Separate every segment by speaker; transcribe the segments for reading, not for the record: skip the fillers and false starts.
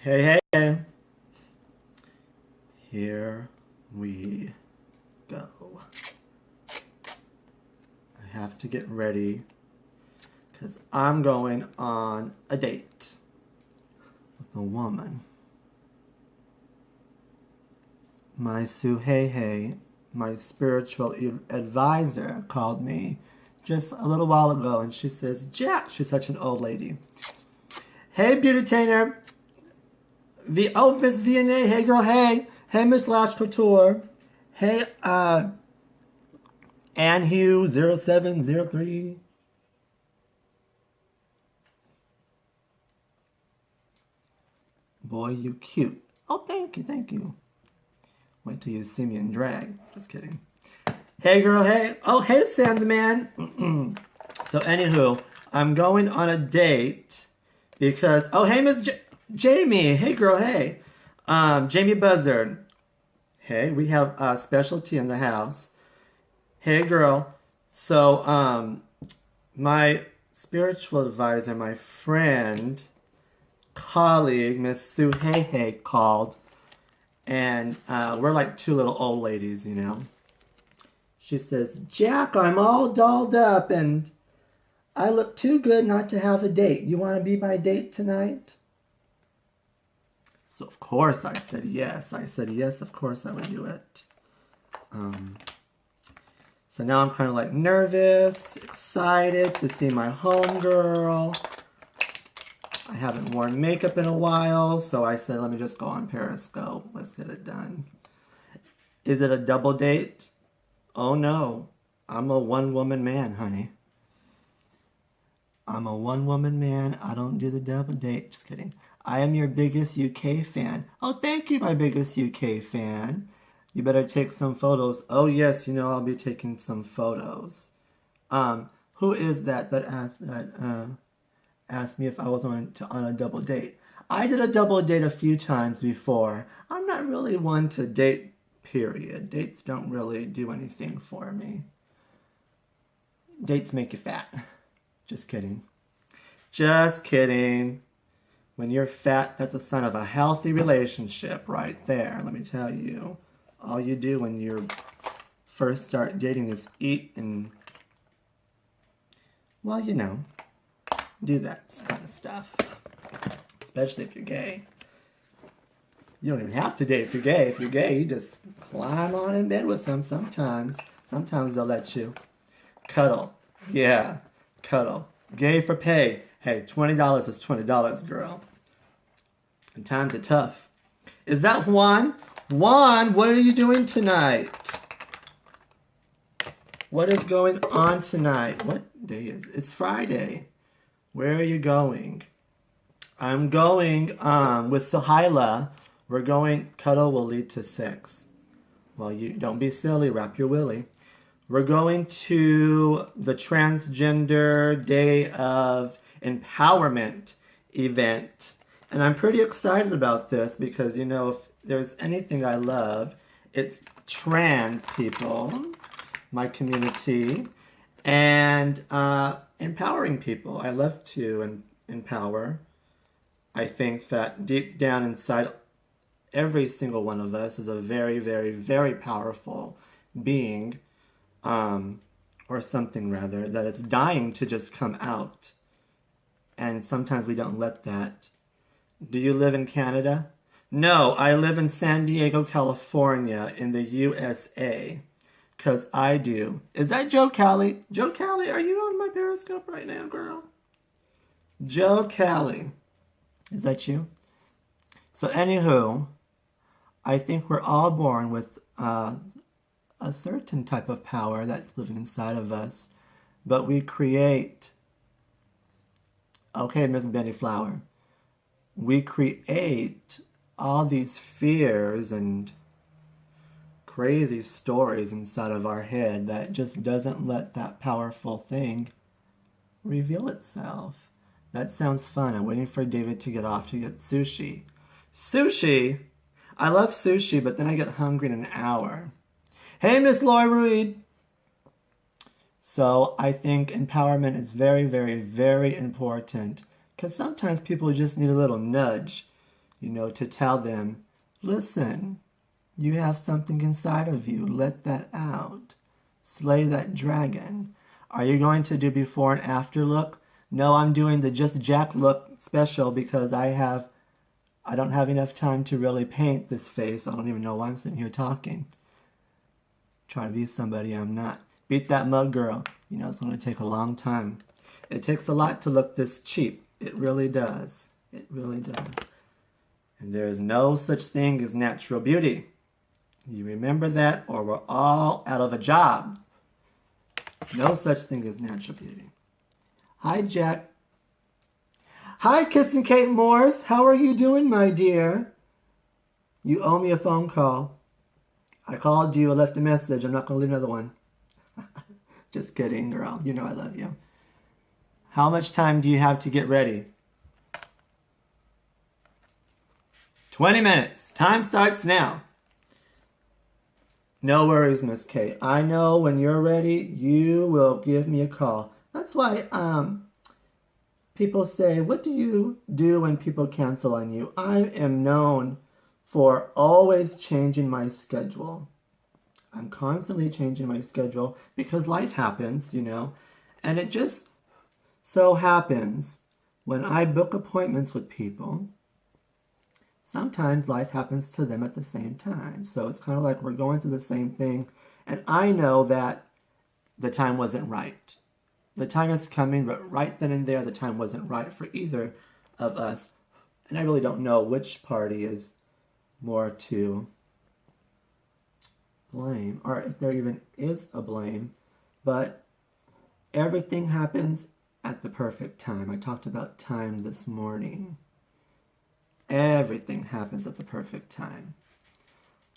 Speaker 1: Hey, hey, hey. Here we go. I have to get ready because I'm going on a date with a woman. My Suhei, my spiritual advisor, called me just a little while ago and she says, Jack, she's such an old lady. Hey, beauty tainer. Miss VNA, hey girl, hey. Hey, Miss Lash Couture. Hey, Ann Hugh 0703. Boy, you cute. Oh, thank you, thank you. Wait till you see me in drag. Just kidding. Hey girl, hey. Oh, hey Sandman. So anywho, I'm going on a date because oh hey Jamie. Hey girl, hey. Jamie Buzzard. Hey, we have a specialty in the house. Hey girl. So my spiritual advisor, my friend, colleague, Miss Sue Hey called, and we're like two little old ladies, you know. She says, Jack, I'm all dolled up and I look too good not to have a date. You want to be my date tonight? So of course I said yes. I said yes, of course I would do it. So now I'm kind of like nervous, excited to see my homegirl. I haven't worn makeup in a while, so I said, let me just go on Periscope. Let's get it done. Is it a double date? Oh no, I'm a one-woman man, honey. I'm a one-woman man. I don't do the double date. Just kidding. I am your biggest UK fan. Oh, thank you, my biggest UK fan. You better take some photos. Oh yes, you know I'll be taking some photos. Who is that asked me if I was on a double date? I did a double date a few times before. I'm not really one to date, period. Dates don't really do anything for me. Dates make you fat. Just kidding. Just kidding. When you're fat, that's a sign of a healthy relationship right there, let me tell you. All you do when you first start dating is eat and, well, you know, do that kind of stuff. Especially if you're gay. You don't even have to date if you're gay. If you're gay, you just climb on in bed with them sometimes. Sometimes they'll let you. Cuddle. Yeah, cuddle. Gay for pay. Hey, $20 is $20, girl. And times are tough. Is that Juan? Juan, what are you doing tonight? What is going on tonight? What day is it? It's Friday. Where are you going? I'm going with Sohaila. We're going, cuddle will lead to sex. Well, you don't be silly, wrap your willy. We're going to the Transgender Day of Empowerment event. And I'm pretty excited about this because, you know, if there's anything I love, it's trans people, my community, and empowering people. I love to empower. I think that deep down inside every single one of us is a very, very, very powerful being, or something rather, that it's dying to just come out. And sometimes we don't let that. Do you live in Canada? No, I live in San Diego, California, in the USA. Because I do. Is that Joe Callie? Joe Callie, are you on my Periscope right now, girl? Joe Callie. Is that you? So anywho, I think we're all born with a certain type of power that's living inside of us. But we create... Okay, Miss Betty Flower. We create all these fears and crazy stories inside of our head that just doesn't let that powerful thing reveal itself. That sounds fun. I'm waiting for David to get off to get sushi. Sushi? I love sushi, but then I get hungry in an hour. Hey, Miss Lori Reed. So I think empowerment is very, very, very important because sometimes people just need a little nudge to tell them, listen, you have something inside of you. Let that out. Slay that dragon. Are you going to do before and after look? No, I'm doing the Just Jack look special because I don't have enough time to really paint this face. I don't even know why I'm sitting here talking. Trying to be somebody I'm not. Beat that mug, girl. It's going to take a long time. It takes a lot to look this cheap. It really does. It really does. And there is no such thing as natural beauty. You remember that, or we're all out of a job. No such thing as natural beauty. Hi, Jack. Hi, Kissing Kate Morse. How are you doing, my dear? You owe me a phone call. I called you, I left a message. I'm not going to leave another one. Just kidding, girl. You know I love you. How much time do you have to get ready? 20 minutes. Time starts now. No worries, Miss Kate. I know when you're ready, you will give me a call. That's why people say, what do you do when people cancel on you? I am known for always changing my schedule. I'm constantly changing my schedule because life happens, and it just so happens when I book appointments with people, sometimes life happens to them at the same time. So it's kind of like we're going through the same thing. And I know that the time wasn't right. The time is coming, but right then and there, the time wasn't right for either of us. And I really don't know which party is more to blame, or if there even is a blame. But everything happens at the perfect time. I talked about time this morning. Everything happens at the perfect time.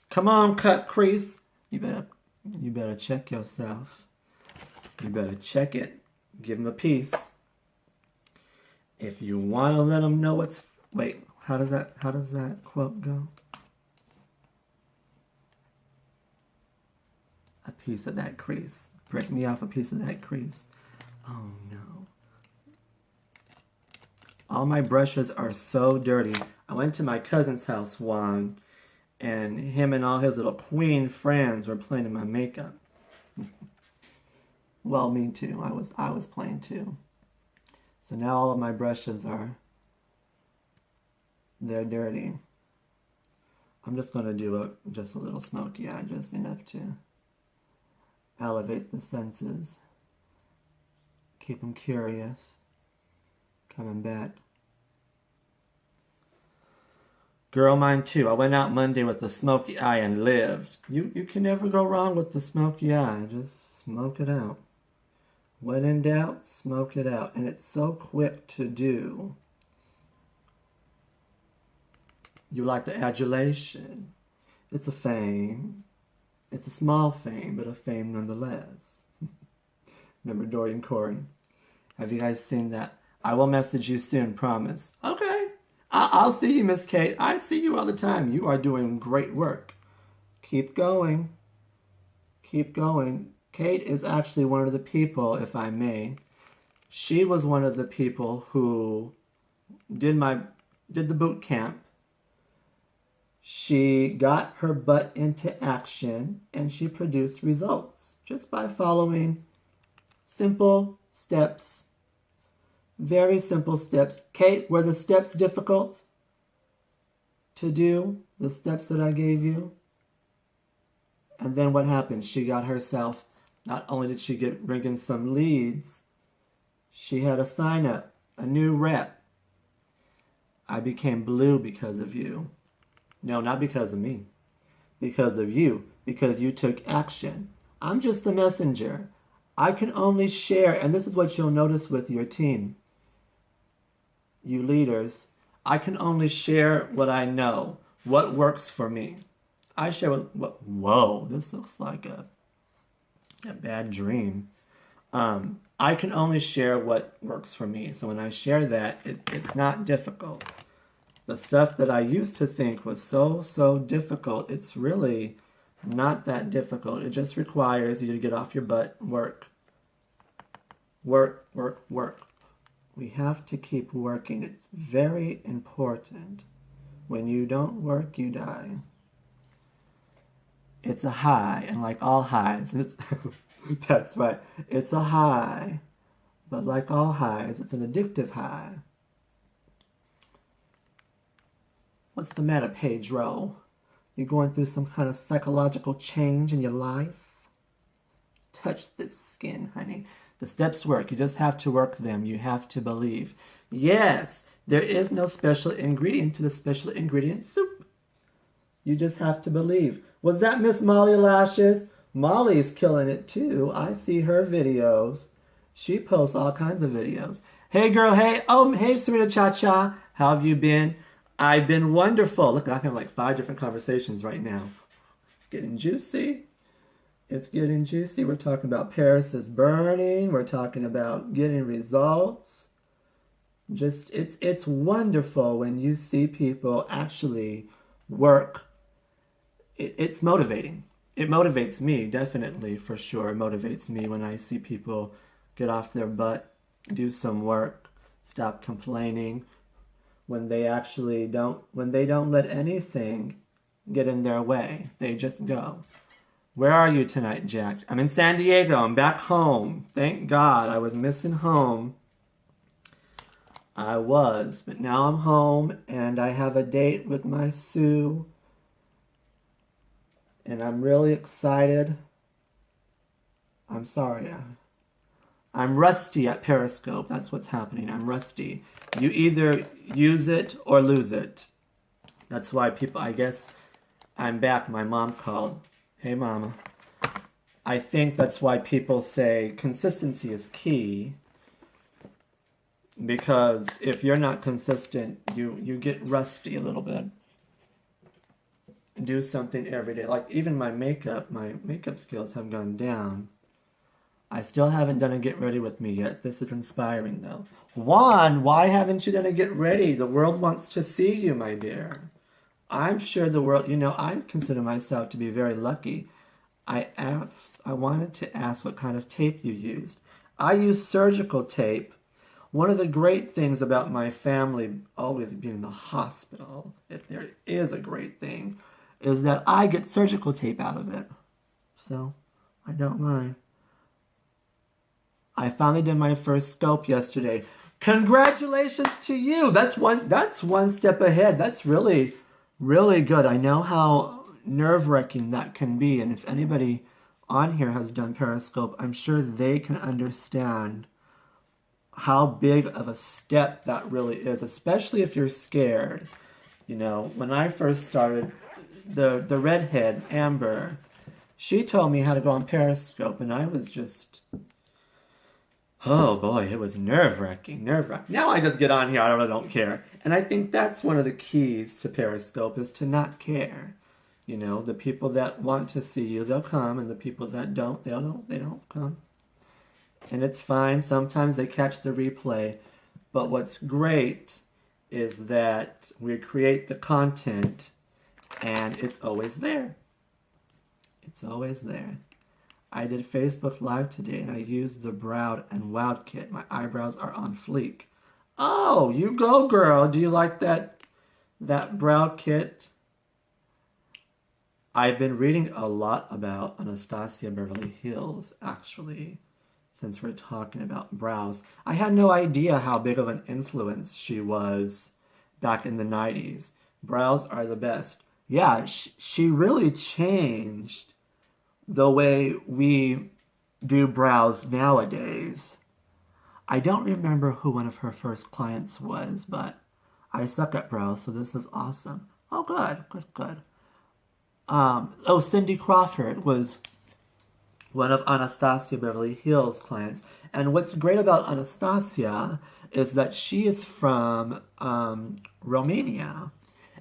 Speaker 1: Come on, cut crease. You better check yourself. You better check it. Give them a piece. If you want to let them know what's... Wait, how does that quote go? A piece of that crease. Break me off a piece of that crease. Oh, no. All my brushes are so dirty. I went to my cousin's house, Juan, and him and all his little queen friends were playing in my makeup. Well, me too. I was playing too. So now all of my brushes they're dirty. I'm just going to do just a little smoky eye, just enough to elevate the senses. Keep them curious. Coming back. Girl, mine too. I went out Monday with a smoky eye and lived. You can never go wrong with the smoky eye. Just smoke it out. When in doubt, smoke it out. And it's so quick to do. You like the adulation. It's a fame. It's a small fame, but a fame nonetheless. Remember Dorian Corey? Have you guys seen that? I will message you soon, promise. Okay. I'll see you, Miss Kate. I see you all the time. You are doing great work. Keep going. Keep going. Kate is actually one of the people, if I may. She was one of the people who did the boot camp. She got her butt into action and she produced results just by following simple steps. Very simple steps. Kate, were the steps difficult to do? The steps that I gave you? And then what happened? She got herself, not only did she bring in some leads, she had a sign up, a new rep. I became blue because of you. No, not because of me. Because of you. Because you took action. I'm just the messenger. I can only share, and this is what you'll notice with your team. You leaders, I can only share what I know, what works for me. I share what whoa, this looks like a bad dream. I can only share what works for me. So when I share that, it's not difficult. The stuff that I used to think was so difficult, it's really not that difficult. It just requires you to get off your butt and work. Work, work. We have to keep working. It's very important. When you don't work, you die. It's a high, and like all highs, it's that's right. It's a high, but like all highs, it's an addictive high. What's the matter, Pedro? You going through some kind of psychological change in your life? Touch this skin, honey. The steps work. You just have to work them. You have to believe. Yes, there is no special ingredient to the special ingredient soup. You just have to believe. Was that Miss Molly Lashes? Molly's killing it too. I see her videos. She posts all kinds of videos. Hey girl, hey. Oh, hey Serena Cha-Cha. How have you been? I've been wonderful. Look, I have like 5 different conversations right now. It's getting juicy. It's getting juicy. We're talking about Paris is burning. We're talking about getting results. Just it's wonderful when you see people actually work. It's motivating. It motivates me, definitely, for sure. It motivates me when I see people get off their butt, do some work, stop complaining, when they don't let anything get in their way. They just go. Where are you tonight, Jack? I'm in San Diego. I'm back home. Thank God. I was missing home. I was, but now I'm home and I have a date with my Sue. And I'm really excited. I'm sorry. I'm rusty at Periscope. That's what's happening. I'm rusty. You either use it or lose it. That's why people, I guess, I'm back. My mom called. Hey, Mama. I think that's why people say consistency is key. Because if you're not consistent, you get rusty a little bit. Do something every day. Like even my makeup skills have gone down. I still haven't done a get ready with me yet. This is inspiring though. Juan, why haven't you done a get ready? The world wants to see you, my dear. I'm sure the world, I consider myself to be very lucky. I wanted to ask what kind of tape you used. I use surgical tape. One of the great things about my family always being in the hospital, if there is a great thing, is that I get surgical tape out of it. So, I don't mind. I finally did my first scope yesterday. Congratulations to you. That's one step ahead. That's really, really good. I know how nerve-wracking that can be, and if anybody on here has done Periscope, I'm sure they can understand how big of a step that really is, especially if you're scared. When I first started, the redhead, Amber, she told me how to go on Periscope, and I was just, oh boy, it was nerve-wracking. Now I just get on here, I really don't care. And I think that's one of the keys to Periscope is to not care. The people that want to see you, they'll come, and the people that don't, they don't come. And it's fine. Sometimes they catch the replay. But what's great is that we create the content and it's always there. It's always there. I did Facebook Live today and I used the Brow and Wow kit. My eyebrows are on fleek. Oh, you go, girl. Do you like that brow kit? I've been reading a lot about Anastasia Beverly Hills, actually, since we're talking about brows. I had no idea how big of an influence she was back in the 90s. Brows are the best. Yeah, she really changed the way we do brows nowadays. I don't remember who one of her first clients was, but I suck at brows, so this is awesome. Oh, good. Cindy Crawford was one of Anastasia Beverly Hills' clients. And what's great about Anastasia is that she is from Romania.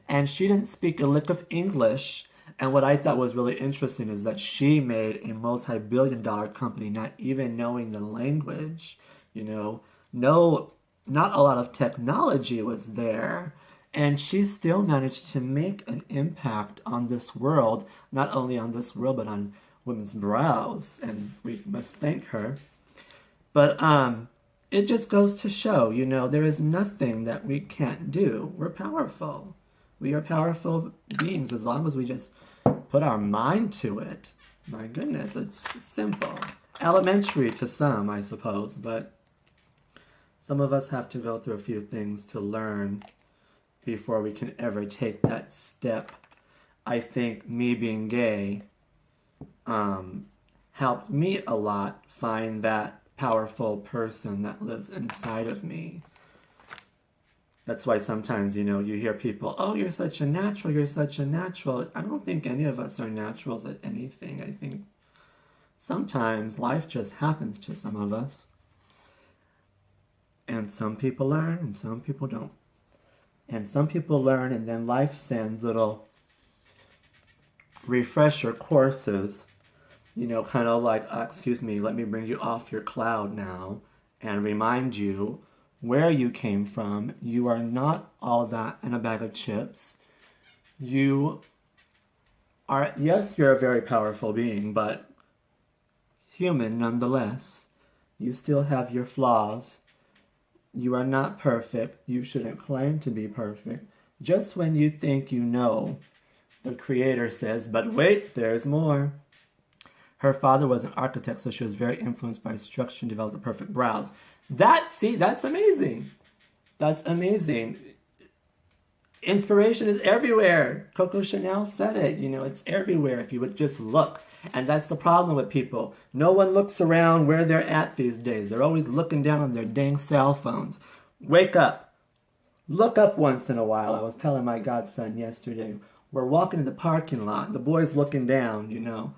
Speaker 1: And she didn't speak a lick of English. And what I thought was really interesting is that she made a multi-billion-dollar company not even knowing the language. No, not a lot of technology was there. And she still managed to make an impact on this world, not only on this world, but on women's brows, and we must thank her. But it just goes to show, there is nothing that we can't do. We're powerful. We are powerful beings as long as we just put our mind to it. My goodness, it's simple. Elementary to some, I suppose, but some of us have to go through a few things to learn before we can ever take that step. I think me being gay helped me a lot find that powerful person that lives inside of me. That's why sometimes, you hear people, oh, you're such a natural, you're such a natural. I don't think any of us are naturals at anything. I think sometimes life just happens to some of us. And some people learn and some people don't. And some people learn and then life sends little refresher courses, kind of like, excuse me, let me bring you off your cloud now and remind you where you came from. You are not all that in a bag of chips. You are, yes, you're a very powerful being, but human nonetheless. You still have your flaws. You are not perfect. You shouldn't claim to be perfect. Just when you think you know, the Creator says, but wait, there's more. Her father was an architect, so she was very influenced by structure and developed the perfect brows. That's amazing. That's amazing. Inspiration is everywhere. Coco Chanel said it. It's everywhere if you would just look. And that's the problem with people. No one looks around where they're at these days. They're always looking down on their dang cell phones. Wake up. Look up once in a while. I was telling my godson yesterday. We're walking in the parking lot. The boy's looking down,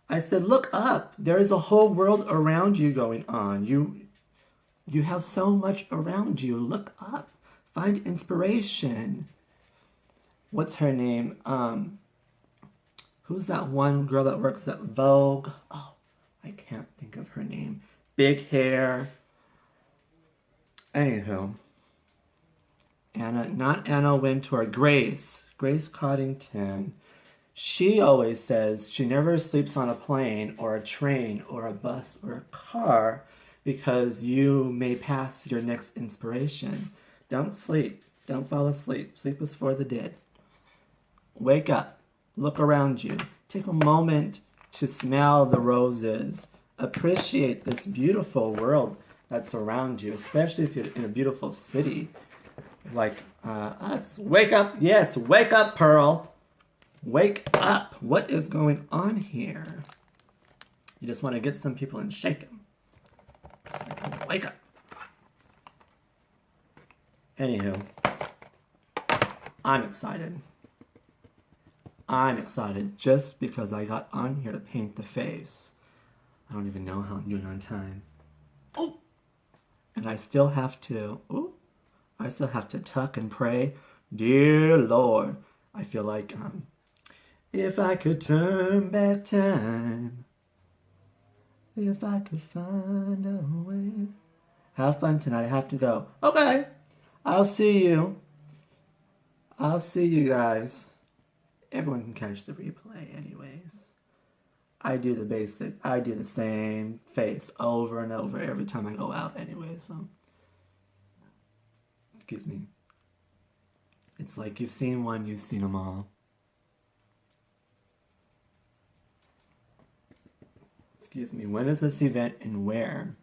Speaker 1: I said, look up. There is a whole world around you going on. You have so much around you. Look up. Find inspiration. What's her name? Who's that one girl that works at Vogue? Oh, I can't think of her name. Big hair. Anywho. Not Anna Wintour. Grace Coddington. She always says she never sleeps on a plane or a train or a bus or a car because you may pass your next inspiration. Don't sleep. Don't fall asleep. Sleep is for the dead. Wake up. Look around you. Take a moment to smell the roses. Appreciate this beautiful world that's around you, especially if you're in a beautiful city like us. Wake up. Yes, wake up, Pearl. Wake up. What is going on here? You just want to get some people and shake them. Wake up. Anywho, I'm excited. I'm excited just because I got on here to paint the face. I don't even know how I'm doing on time. Oh! And I still have to, tuck and pray. Dear Lord, I feel like, if I could turn back time, if I could find a way. Have fun tonight. I have to go. Okay. I'll see you. I'll see you guys. Everyone can catch the replay anyways. I do the same face over and over every time I go out anyway, so. Excuse me. It's like you've seen one, you've seen them all. Excuse me, when is this event and where?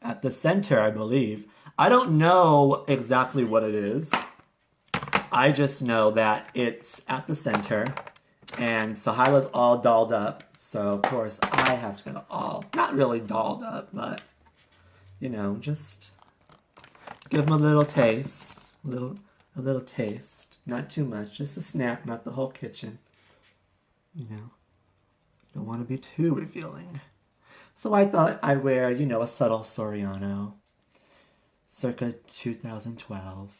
Speaker 1: At the center, I believe. I don't know exactly what it is. I just know that it's at the center, and Sahila's all dolled up, so of course I have to go all, not really dolled up, but, just give them a little taste, a little taste, not too much, just a snack, not the whole kitchen, don't want to be too revealing. So I thought I'd wear, a subtle Soriano, circa 2012.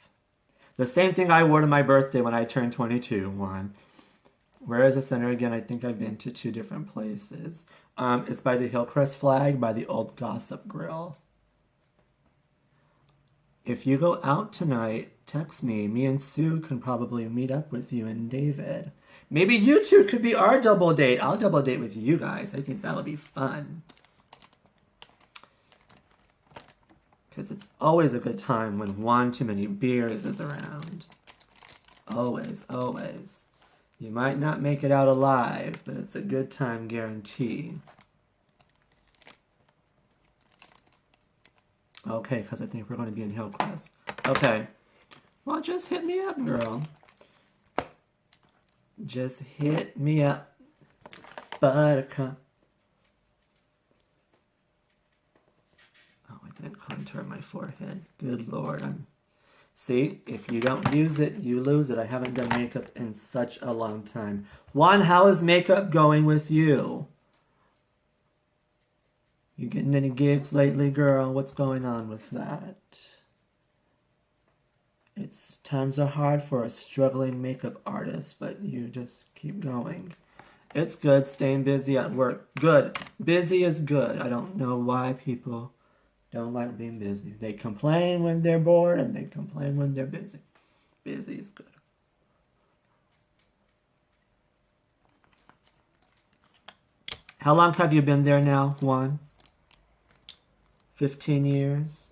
Speaker 1: The same thing I wore to my birthday when I turned 22. Where is the center again? I think I've been to 2 different places. It's by the Hillcrest flag, by the old Gossip Grill. If you go out tonight, text me. Me and Sue can probably meet up with you and David. Maybe you two could be our double date. I'll double date with you guys. I think that'll be fun. Because it's always a good time when one too many beers is around. Always, always. You might not make it out alive, but it's a good time guarantee. Okay, because I think we're going to be in Hillcrest. Okay. Well, just hit me up, girl. Just hit me up, buttercup. Oh, I didn't contour my forehead. Good Lord. See, if you don't use it, you lose it. I haven't done makeup in such a long time. Juan, how is makeup going with you? You getting any gigs lately, girl? What's going on with that? Times are hard for a struggling makeup artist, but you just keep going. It's good staying busy at work. Good. Busy is good. I don't know why people don't like being busy. They complain when they're bored and they complain when they're busy. Busy is good. How long have you been there now, Juan? 15 years?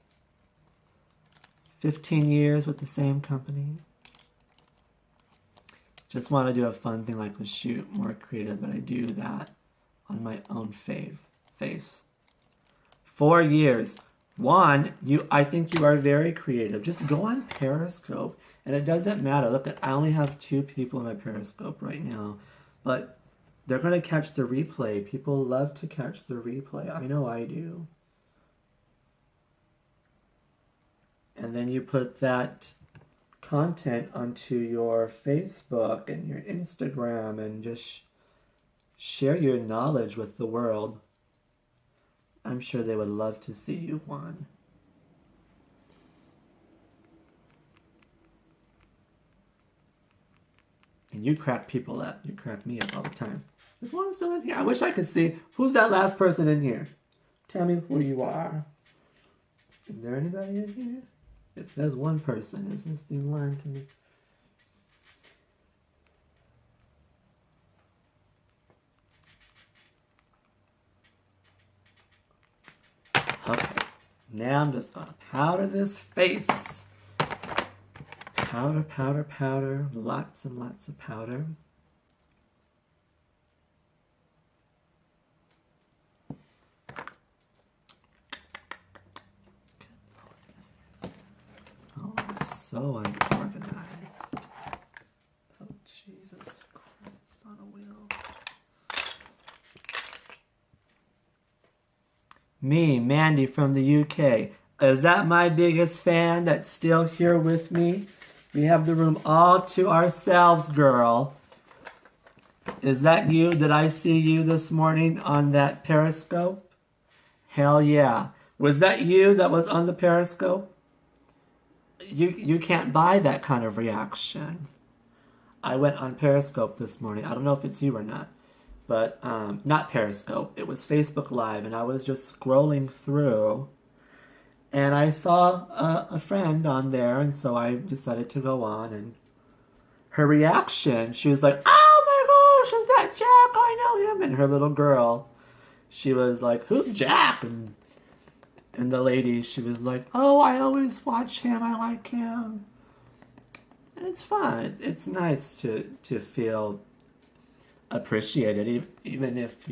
Speaker 1: 15 years with the same company. Just want to do a fun thing like a shoot, more creative, but I do that on my own face. 4 years. Juan, I think you are very creative. Just go on Periscope, and it doesn't matter. Look, I only have 2 people in my Periscope right now, but they're going to catch the replay. People love to catch the replay. I know I do. And then you put that content onto your Facebook and your Instagram and just share your knowledge with the world. I'm sure they would love to see you, Juan. And you crack people up. You crack me up all the time. Is Juan still in here? I wish I could see. Who's that last person in here? Tell me who you are. Is there anybody in here? It says one person. Is this thing lying to me? Okay. Now I'm just going to powder this face. Powder, powder, powder. Lots and lots of powder. So unorganized. Oh, Jesus Christ on a wheel. Me, Mandy from the UK. Is that my biggest fan that's still here with me? We have the room all to ourselves, girl. Is that you? Did I see you this morning on that Periscope? Hell yeah. Was that you that was on the Periscope? You can't buy that kind of reaction. I went on Periscope this morning. I don't know if it's you or not, but not Periscope. It was Facebook Live, and I was just scrolling through, and I saw a friend on there, and so I decided to go on, and her reaction, she was like, "Oh my gosh, is that Jack? I know him." And her little girl, she was like, "Who's Jack?" And the lady, she was like, "Oh, I always watch him. I like him." And it's fun. It's nice to feel appreciated, even if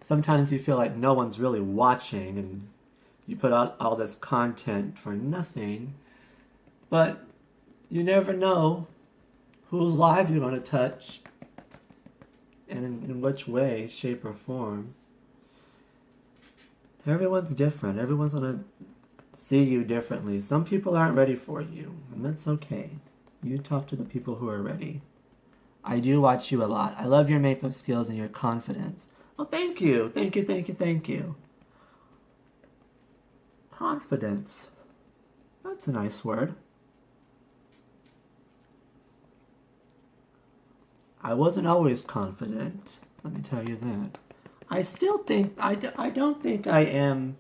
Speaker 1: sometimes you feel like no one's really watching and you put out all this content for nothing. But you never know whose life you're going to touch and in which way, shape, or form. Everyone's different. Everyone's going to see you differently. Some people aren't ready for you, and that's okay. You talk to the people who are ready. I do watch you a lot. I love your makeup skills and your confidence. Oh, thank you. Thank you, thank you, thank you. Confidence. That's a nice word. I wasn't always confident. Let me tell you that. I still think, I don't think I am,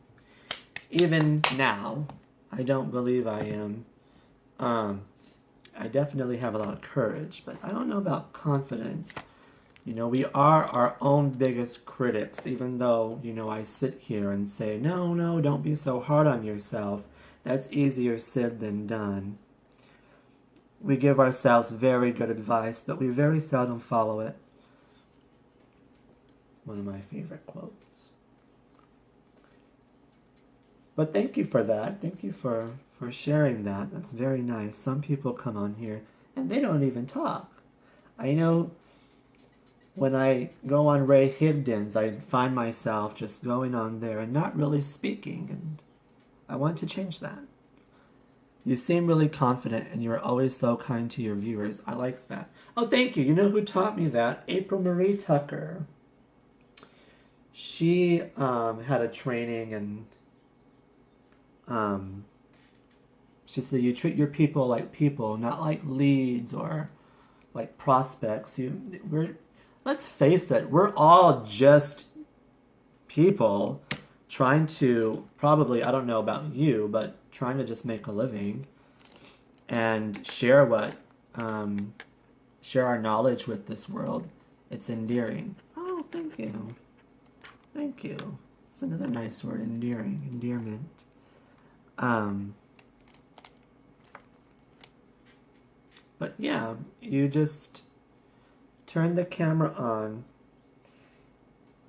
Speaker 1: even now. I don't believe I am. I definitely have a lot of courage, but I don't know about confidence. We are our own biggest critics, even though, I sit here and say, no, don't be so hard on yourself. That's easier said than done. we give ourselves very good advice, but we very seldom follow it. One of my favorite quotes. But thank you for that. Thank you for sharing that. That's very nice. Some people come on here and they don't even talk. I know when I go on Ray Higdon's, I find myself just going on there and not really speaking, and I want to change that. You seem really confident and you're always so kind to your viewers. I like that. Oh, thank you. You know who taught me that? April Marie Tucker. She had a training, and she said you treat your people like people, not like leads or like prospects. Let's face it, we're all just people trying to, probably, I don't know about you, but trying to just make a living and share our knowledge with this world. It's endearing. Oh, thank you. Thank you. It's another nice word, endearing, endearment. But yeah, you just turn the camera on.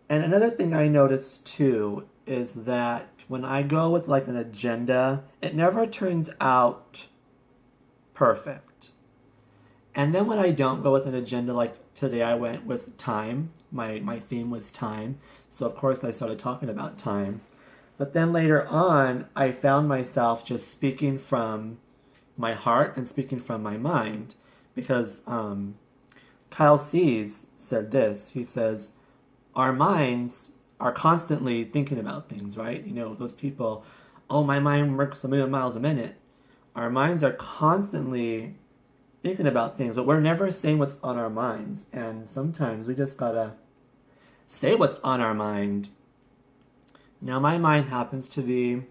Speaker 1: And another thing I noticed too is that when I go with like an agenda, it never turns out perfect. And then when I don't go with an agenda, like today I went with time. My theme was time. So of course I started talking about time. But then later on, I found myself just speaking from my heart and speaking from my mind. Because Kyle Cease said this. He says, our minds are constantly thinking about things, right? You know, those people, oh, my mind works a million miles a minute. Our minds are constantly thinking about things, but we're never saying what's on our minds. And sometimes we just gotta say what's on our mind. Now, my mind happens to be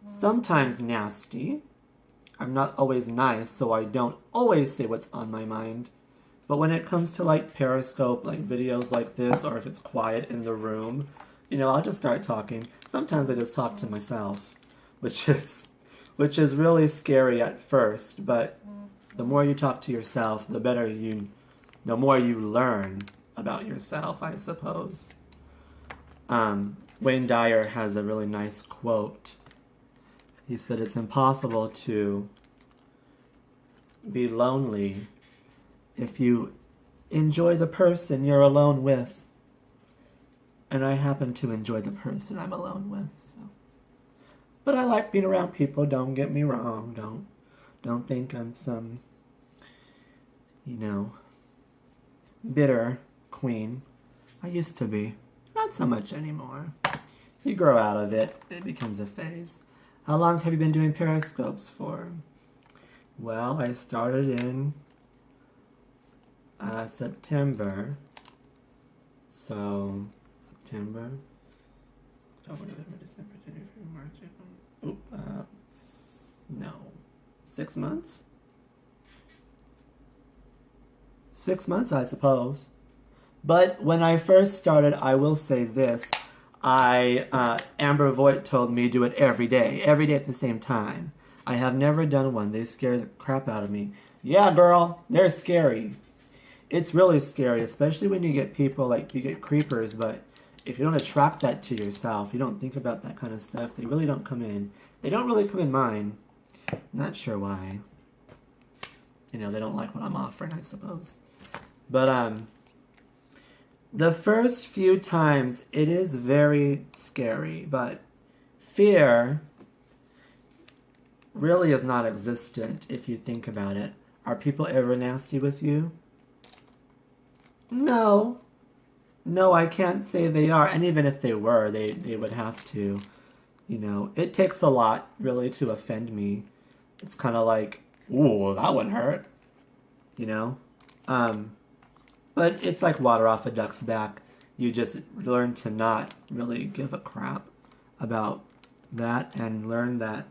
Speaker 1: sometimes nasty. I'm not always nice, so I don't always say what's on my mind. But when it comes to like Periscope, like videos like this, or if it's quiet in the room, you know, I'll just start talking. Sometimes I just talk to myself, which is really scary at first, but the more you talk to yourself, the more you learn about yourself, I suppose. Wayne Dyer has a really nice quote. He said, it's impossible to be lonely if you enjoy the person you're alone with. And I happen to enjoy the person I'm alone with. So. But I like being around people, don't get me wrong. Don't think I'm some, bitter queen. I used to be. Not so much anymore. You grow out of it. It becomes a phase. How long have you been doing Periscopes for? Well, I started in September. So, September, October, November, December, January, March, April. No. 6 months? 6 months, I suppose. But when I first started, I will say this. Amber Voigt told me do it every day at the same time. I have never done one. They scare the crap out of me. Yeah, girl, they're scary. It's really scary, especially when you get people, like you get creepers, but if you don't attract that to yourself, you don't think about that kind of stuff, they really don't come in. They don't really come in mine. Not sure why. They don't like what I'm offering, I suppose. But, the first few times, it is very scary, but fear really is not existent if you think about it. Are people ever nasty with you? No. No, I can't say they are. And even if they were, they would have to. It takes a lot, really, to offend me. It's kind of like, ooh, that one hurt. But it's like water off a duck's back. You just learn to not really give a crap about that and learn that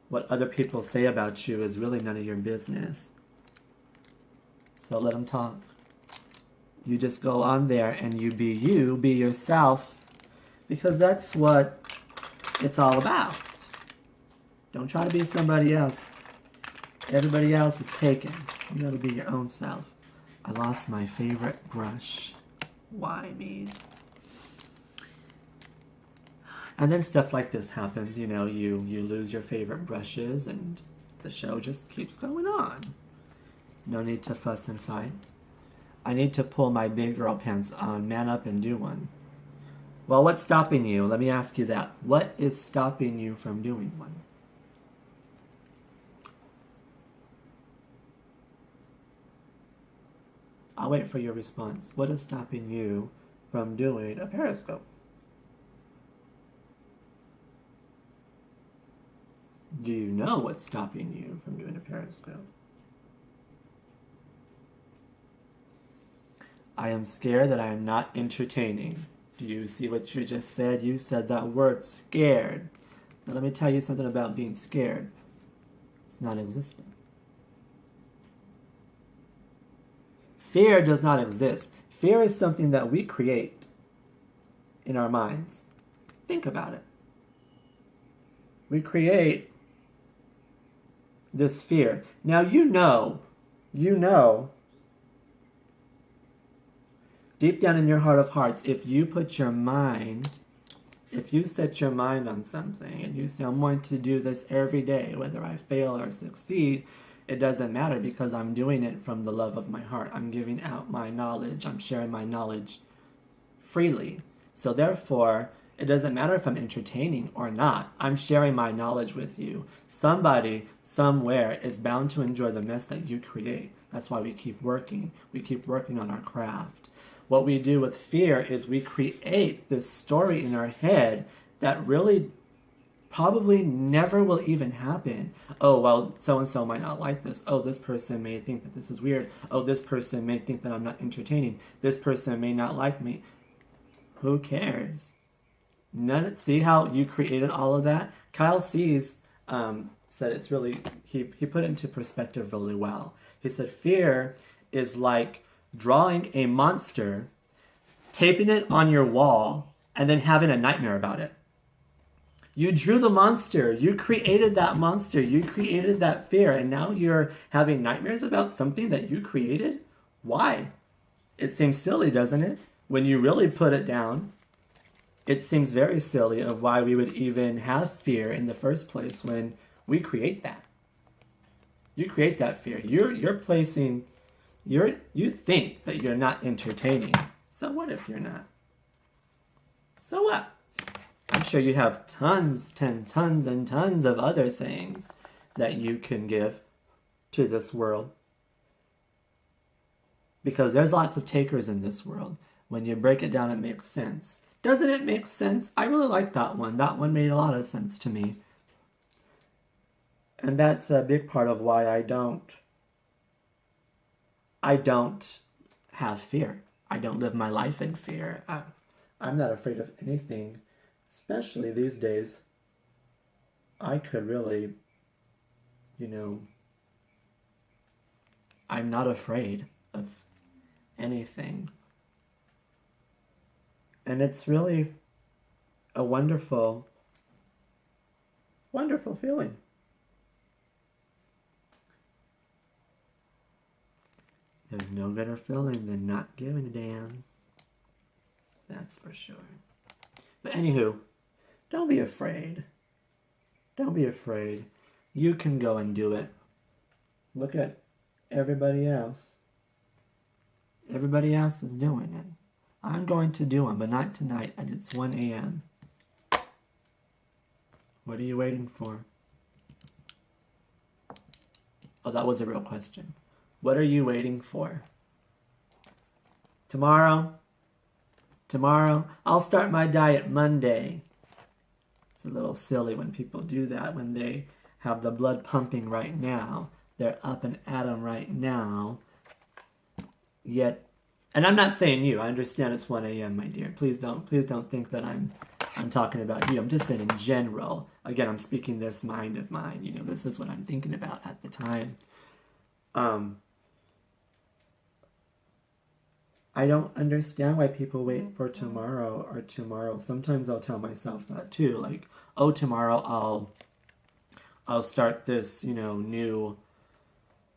Speaker 1: what other people say about you is really none of your business. So let them talk. You just go on there and you, be yourself, because that's what it's all about. Don't try to be somebody else. Everybody else is taken. You gotta be your own self. I lost my favorite brush. Why me? And then stuff like this happens, you know, you lose your favorite brushes and the show just keeps going on. No need to fuss and fight. I need to pull my big girl pants on, man up and do one. Well, what's stopping you? Let me ask you that. What is stopping you from doing one? I'll wait for your response. What is stopping you from doing a periscope? Do you know what's stopping you from doing a periscope? I am scared that I am not entertaining. Do you see what you just said? You said that word, scared. Now let me tell you something about being scared. It's non-existent. Fear does not exist. Fear is something that we create in our minds. Think about it. We create this fear. Now you know, deep down in your heart of hearts, if you set your mind on something and you say, I'm going to do this every day, whether I fail or succeed, it doesn't matter because I'm doing it from the love of my heart. I'm giving out my knowledge. I'm sharing my knowledge freely. So therefore, it doesn't matter if I'm entertaining or not. I'm sharing my knowledge with you. Somebody, somewhere, is bound to enjoy the mess that you create. That's why we keep working. We keep working on our craft. What we do with fear is we create this story in our head that really probably never will even happen. Oh, well, so-and-so might not like this. Oh, this person may think that this is weird. Oh, this person may think that I'm not entertaining. This person may not like me. Who cares? See how you created all of that? Kyle Sees said it's really, he put it into perspective really well. He said fear is like drawing a monster, taping it on your wall, and then having a nightmare about it. You drew the monster. You created that monster. You created that fear, and now you're having nightmares about something that you created? Why? It seems silly, doesn't it? When you really put it down, it seems very silly of why we would even have fear in the first place when we create that. You create that fear. You're placing, you think that you're not entertaining. So what if you're not? So what? I'm sure you have tons and tons of other things that you can give to this world. Because there's lots of takers in this world. When you break it down, it makes sense. Doesn't it make sense? I really like that one. That one made a lot of sense to me. And that's a big part of why I don't have fear. I don't live my life in fear. I'm not afraid of anything, especially these days. I could really, I'm not afraid of anything. And it's really a wonderful, wonderful feeling. There's no better feeling than not giving a damn. That's for sure. But anywho, don't be afraid. Don't be afraid. You can go and do it. Look at everybody else. Everybody else is doing it. I'm going to do them, but not tonight, and it's 1 a.m. What are you waiting for? Oh, that was a real question. What are you waiting for? Tomorrow, I'll start my diet Monday. It's a little silly when people do that, when they have the blood pumping right now. They're up and at 'em right now. Yet, and I'm not saying you. I understand it's 1 a.m., my dear. Please don't think that I'm talking about you. I'm just saying in general. Again, I'm speaking this mind of mine. This is what I'm thinking about at the time. I don't understand why people wait for tomorrow or tomorrow. Sometimes I'll tell myself that too. Like, oh, tomorrow I'll start this, new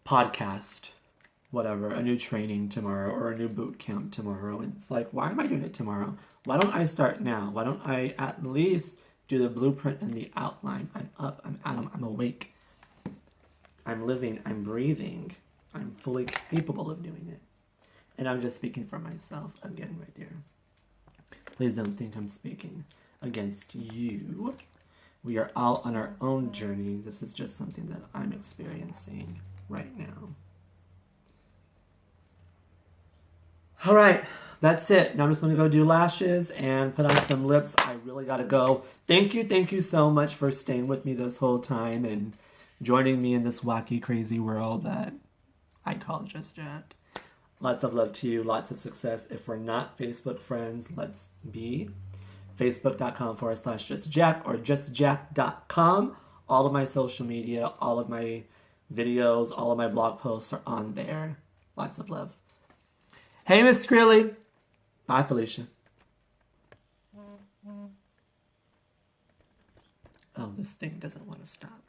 Speaker 1: podcast, whatever, a new training tomorrow or a new boot camp tomorrow. And it's like, why am I doing it tomorrow? Why don't I start now? Why don't I at least do the blueprint and the outline? I'm up, I'm awake. I'm living, I'm breathing. I'm fully capable of doing it. And I'm just speaking for myself again right there. Please don't think I'm speaking against you. We are all on our own journeys. This is just something that I'm experiencing right now. All right, that's it. Now I'm just going to go do lashes and put on some lips. I really got to go. Thank you so much for staying with me this whole time and joining me in this wacky, crazy world that I call Just Jack. Lots of love to you, lots of success. If we're not Facebook friends, let's be. Facebook.com/JustJack or JustJack.com. All of my social media, all of my videos, all of my blog posts are on there. Lots of love. Hey, Miss Skrilly. Bye, Felicia. Oh, this thing doesn't want to stop.